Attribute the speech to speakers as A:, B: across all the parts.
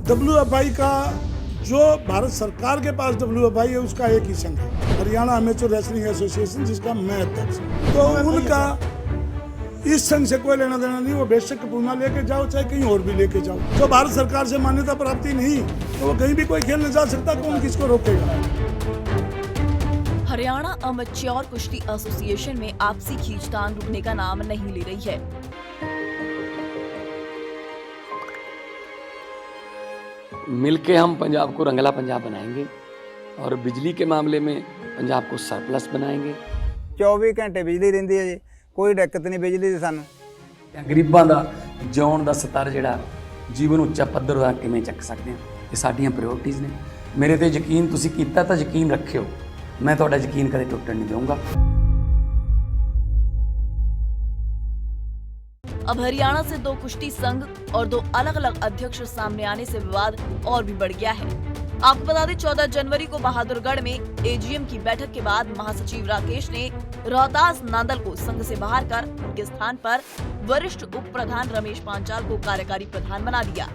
A: WFI का जो भारत सरकार के पास WFI है उसका एक ही संघ है, हरियाणा अमेचर रेसलिंग एसोसिएशन, जिसका मैं अध्यक्ष हूँ। तो उनका इस संघ से कोई लेना देना नहीं। वो बेशक पूना लेके जाओ चाहे कहीं और भी लेके जाओ, जो भारत सरकार से मान्यता प्राप्ति नहीं तो वो कहीं भी कोई खेलने जा सकता, कौन किसको रोकेगा।
B: हरियाणा अमेच्योर कुश्ती एसोसिएशन में आपसी खींचतान रुकने का नाम नहीं ले रही है।
C: मिलके हम पंजाब को रंगला पंजाब बनाएंगे और बिजली के मामले में पंजाब को सरप्लस बनाएंगे।
D: 24 घंटे बिजली रहिंदी है जी, कोई दिक्कत नहीं बिजली दी सानू।
C: गरीबां दा जिउण दा स्तर जिहड़ा जीवन ਉੱਚਾ ਪੱਧਰ ਦਾ ਕਿਵੇਂ ਚੱਕ ਸਕਦੇ ਹਾਂ, ਇਹ ਸਾਡੀਆਂ ਪ੍ਰਾਇੋਰਟੀਜ਼ ਨੇ। ਮੇਰੇ ਤੇ ਯਕੀਨ ਤੁਸੀਂ ਕੀਤਾ ਤਾਂ ਯਕੀਨ ਰੱਖਿਓ, ਮੈਂ ਤੁਹਾਡਾ ਯਕੀਨ ਕਦੇ ਟੁੱਟਣ ਨਹੀਂ ਦਊਂਗਾ।
B: अब हरियाणा से दो कुश्ती संघ और दो अलग अलग अध्यक्ष सामने आने से विवाद और भी बढ़ गया है। आपको बता दें 14 जनवरी को बहादुरगढ़ में एजीएम की बैठक के बाद महासचिव राकेश ने रोहतास नांदल को संघ से बाहर कर उनके स्थान पर वरिष्ठ उप प्रधान रमेश पांचाल को कार्यकारी प्रधान बना दिया।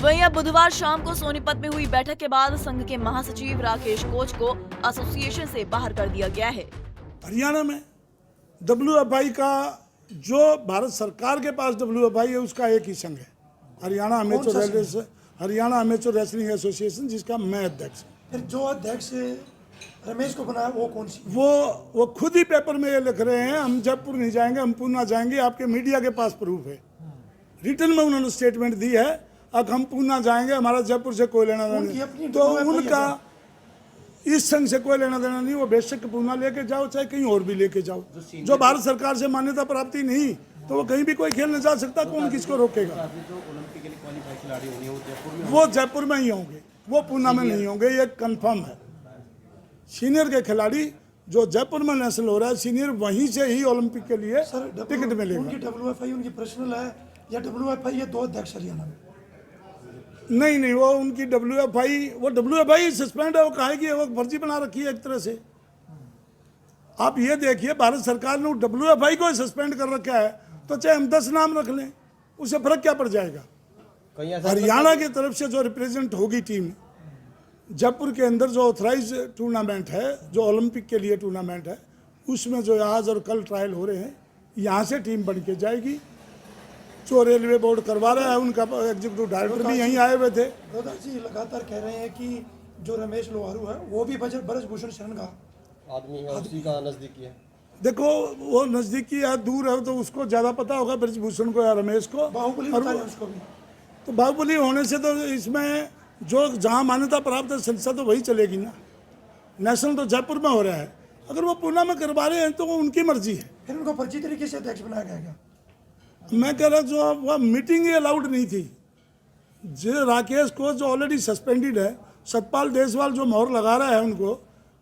B: वहीं अब बुधवार शाम को सोनीपत में हुई बैठक के बाद संघ के महासचिव राकेश कोच को एसोसिएशन से बाहर कर दिया गया है।
A: हरियाणा में WFI का जो भारत सरकार के पास WFI है उसका एक ही संघ है, हरियाणा अमेचर रेसलिंग एसोसिएशन, जिसका मैं अध्यक्ष हूँ।
E: फिर जो अध्यक्ष रमेश को बनाया वो कौन सी?
A: वो खुद ही पेपर में ये लिख रहे हैं, हम जयपुर नहीं जाएंगे, हम पूना जाएंगे। आपके मीडिया के पास प्रूफ है, रिटर्न में उन्होंने स्टेटमेंट दी है, अब हम पूना जाएंगे, हमारा जयपुर से कोई लेना देना नहीं। तो उनका इस संघ से कोई लेना देना नहीं। वो बेशक पूना लेके जाओ चाहे कहीं और भी लेके जाओ, जो भारत सरकार से मान्यता प्राप्ति नहीं तो वो कहीं भी कोई खेलने जा सकता, कौन किसको रोकेगा। वो जयपुर में ही होंगे, वो पूना में नहीं होंगे, ये कंफर्म है। सीनियर के खिलाड़ी जो जयपुर में नेशनल हो रहा है, सीनियर वहीं से ही ओलंपिक के लिए टिकट मिलेगा।
E: उनकी WFI उनकी पर्सनल है या WFI ये दो अध्यक्ष हरियाणा में?
A: नहीं, वो उनकी WFI सस्पेंड है। वो कहे कि वो फर्जी बना रखी है एक तरह से। आप ये देखिए, भारत सरकार ने WFI को सस्पेंड कर रखा है, तो चाहे हम 10 नाम रख लें, उससे फर्क क्या पड़ जाएगा। हरियाणा की तरफ से जो रिप्रेजेंट होगी टीम, जयपुर के अंदर जो ऑथराइज टूर्नामेंट है, जो ओलंपिक के लिए टूर्नामेंट है, उसमें जो आज और कल ट्रायल हो रहे हैं, यहाँ से टीम बन के जाएगी। जो रेलवे बोर्ड करवा रहा है, उनका एग्जीक्यूटिव डायरेक्टर भी यहीं आए हुए थे।
E: रोहतास जी लगातार कह रहे हैं कि जो रमेश लोहारू है वो भी ब्रजभूषण शरण का
F: आदमी है, उसी का नजदीकी है।
A: देखो, वो नज़दीकी या दूर है तो उसको ज़्यादा पता होगा ब्रजभूषण को या रमेश को।
E: बाहुबली बता रहे हैं उसको भी।
A: तो बाहुबली होने से तो इसमें जो जहाँ मान्यता प्राप्त है संस्था तो वही चलेगी ना। नेशनल तो जयपुर में हो रहा है, अगर वो पूना में करवा रहे हैं तो वो उनकी मर्जी है।
E: फिर उनको फर्जी तरीके से अध्यक्ष बनाया गया क्या?
A: मैं कह रहा जो वह मीटिंग ही अलाउड नहीं थी। जो राकेश को जो ऑलरेडी सस्पेंडेड है, सतपाल देसवाल जो मोहर लगा रहा है उनको,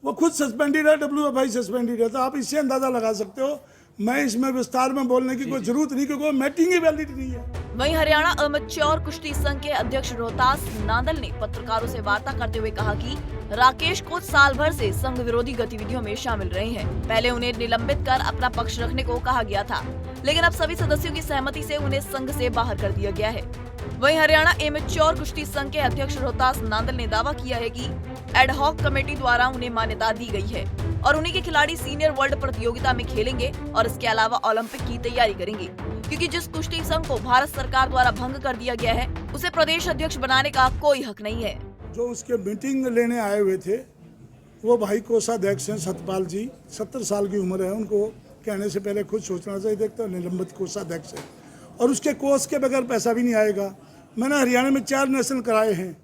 A: वो खुद सस्पेंडेड है, WFI सस्पेंडेड है। तो आप इससे अंदाजा लगा सकते हो। मैं इसमें विस्तार में बोलने की कोई जरूरत नहीं, क्योंकि मीटिंग ही वैलिड नहीं है।
B: वहीं हरियाणा अमेच्योर कुश्ती संघ के अध्यक्ष रोहतास नांदल ने पत्रकारों से वार्ता करते हुए कहा कि राकेश कोच साल भर से संघ विरोधी गतिविधियों में शामिल रहे हैं। पहले उन्हें निलंबित कर अपना पक्ष रखने को कहा गया था, लेकिन अब सभी सदस्यों की सहमति से उन्हें संघ से बाहर कर दिया गया है। वहीं हरियाणा एमेच्योर कुश्ती संघ के अध्यक्ष रोहतास नांदल ने दावा किया है कि एडहॉक कमेटी द्वारा उन्हें मान्यता दी गई है और उन्हीं के खिलाड़ी सीनियर वर्ल्ड प्रतियोगिता में खेलेंगे और इसके अलावा ओलंपिक की तैयारी करेंगे, क्योंकि जिस कुश्ती संघ को भारत सरकार द्वारा भंग कर दिया गया है उसे प्रदेश अध्यक्ष बनाने का कोई हक नहीं है।
A: जो उसके मीटिंग लेने आए हुए थे वो भाई कोषाध्यक्ष हैं सतपाल जी, 70 साल की उम्र है। उनको कहने से पहले खुद सोचना चाहिए। देखते हो निलंबित कोषाध्यक्ष है और उसके कोष के बगैर पैसा भी नहीं आएगा। मैंने हरियाणा में 4 नेशनल कराए हैं,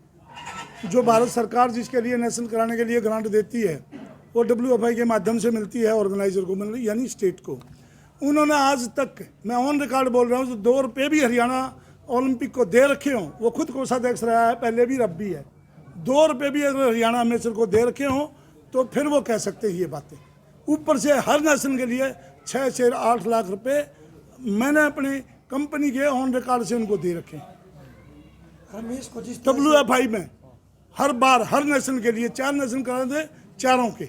A: जो भारत सरकार जिसके लिए नेशनल कराने के लिए ग्रांट देती है वो WFI के माध्यम से मिलती है ऑर्गेनाइजर को, मतलब यानी स्टेट को। उन्होंने आज तक, मैं ऑन रिकॉर्ड बोल रहा हूँ, जो 2 रुपये भी हरियाणा ओलंपिक को दे रखे हों, वो खुद कोषाध्यक्ष रहा है, पहले भी रब भी है। 2 रुपये भी अगर हरियाणा अमेचर को दे रखे हों तो फिर वो कह सकते हैं ये बातें। ऊपर से हर नेशन के लिए 6 से 8 लाख रुपए मैंने अपनी कंपनी के ऑन रिकॉर्ड से उनको दे रखे।
E: रमेश को जिस
A: WFI में हर बार हर नेशन के लिए 4 नेशन करा दे, चारों के।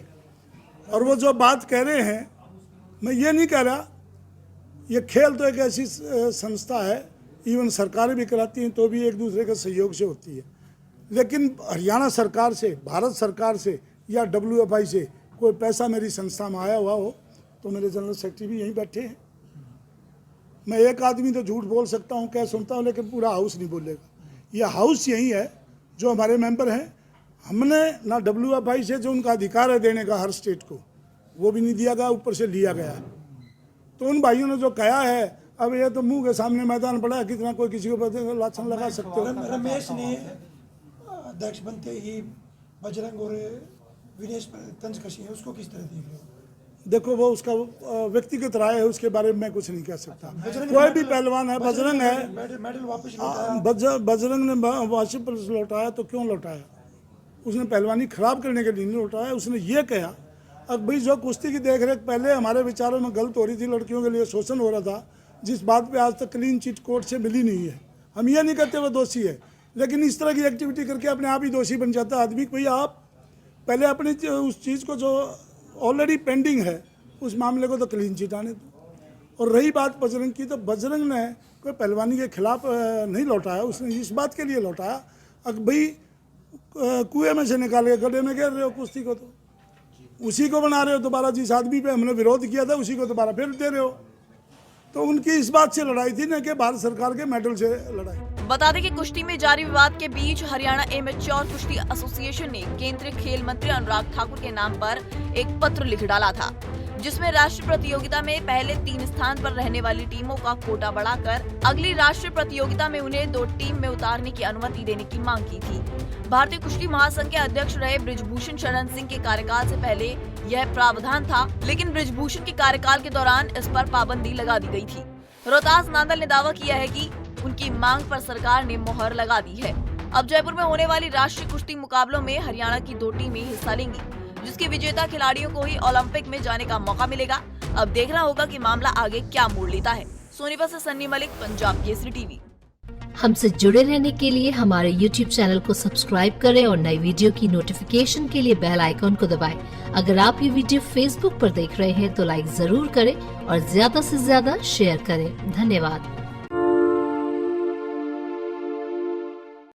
A: और वो जो बात कह रहे हैं, मैं ये नहीं कह रहा, ये खेल तो एक ऐसी संस्था है, इवन सरकारें भी कराती हैं तो भी एक दूसरे के सहयोग से होती है। लेकिन हरियाणा सरकार से, भारत सरकार से या WFI से कोई पैसा मेरी संस्था में आया हुआ हो तो मेरे जनरल सेक्रेटरी भी यहीं बैठे हैं। मैं एक आदमी तो झूठ बोल सकता हूँ, क्या सुनता हूँ, लेकिन पूरा हाउस नहीं बोलेगा। यह हाउस यही है जो हमारे मेंबर हैं। हमने ना WFI से जो उनका अधिकार है देने का हर स्टेट को, वो भी नहीं दिया गया, ऊपर से लिया गया। तो उन भाइयों ने जो कहा है, अब ये तो मुंह के सामने मैदान पड़ा है, कितना कोई किसी को लाछन लगा सकते हो।
E: रमेश ने अध्यक्ष बनते ही बजरंग और विनेश पर तंज कसी है, उसको किस तरह देख रहे हो?
A: देखो वो उसका व्यक्तिगत राय है, उसके बारे में मैं कुछ नहीं कह सकता। कोई भी पहलवान है, बजरंग है,
E: मेडल वापस लौटाया।
A: बजरंग ने वापस लौटाया तो क्यों लौटाया? उसने पहलवानी खराब करने के लिए नहीं लौटाया। उसने ये कहा अब भाई जो कुश्ती की देख रेख पहले हमारे विचारों में गलत हो रही थी, लड़कियों के लिए शोषण हो रहा था, जिस बात पे आज तक क्लीन चिट कोर्ट से मिली नहीं है। हम ये नहीं कहते वो दोषी है, लेकिन इस तरह की एक्टिविटी करके अपने आप ही दोषी बन जाता है आदमी। भाई आप पहले अपनी उस चीज़ को जो ऑलरेडी पेंडिंग है उस मामले को तो क्लीन चिट आने दो। और रही बात बजरंग की, तो बजरंग ने कोई पहलवानी के खिलाफ नहीं लौटाया, उसने इस बात के लिए लौटाया अब भाई कुएं में से निकाल के गड्ढे में गिर रहे हो कुश्ती को, तो उसी को बना रहे हो दोबारा। जिस आदमी पे हमने विरोध किया था उसी को दोबारा फिर दे रहे हो। तो उनकी इस बात से लड़ाई थी, न कि भारत सरकार के मेडल से लड़ाई।
B: बता दें कि कुश्ती में जारी विवाद के बीच हरियाणा एमेच्योर कुश्ती एसोसिएशन ने केंद्रीय खेल मंत्री अनुराग ठाकुर के नाम पर एक पत्र लिख डाला था, जिसमें राष्ट्रीय प्रतियोगिता में पहले 3 स्थान पर रहने वाली टीमों का कोटा बढ़ाकर अगली राष्ट्रीय प्रतियोगिता में उन्हें 2 टीम में उतारने की अनुमति देने की मांग की थी। भारतीय कुश्ती महासंघ के अध्यक्ष रहे बृजभूषण शरण सिंह के कार्यकाल से पहले यह प्रावधान था, लेकिन बृजभूषण के कार्यकाल के दौरान इस पर पाबंदी लगा दी गई थी। रोहतास नांदल ने दावा किया है कि उनकी मांग पर सरकार ने मोहर लगा दी है। अब जयपुर में होने वाली राष्ट्रीय कुश्ती मुकाबलों में हरियाणा की 2 टीमें हिस्सा लेंगी, जिसके विजेता खिलाड़ियों को ही ओलंपिक में जाने का मौका मिलेगा। अब देखना होगा कि मामला आगे क्या मोड़ लेता है। सोनीपत से सन्नी मलिक, पंजाब केसरी टीवी।
G: हमसे जुड़े रहने के लिए हमारे YouTube चैनल को सब्सक्राइब करें और नई वीडियो की नोटिफिकेशन के लिए बेल आइकॉन को दबाएं। अगर आप ये वीडियो Facebook पर देख रहे हैं तो लाइक जरूर करें और ज्यादा से ज्यादा शेयर करें। धन्यवाद।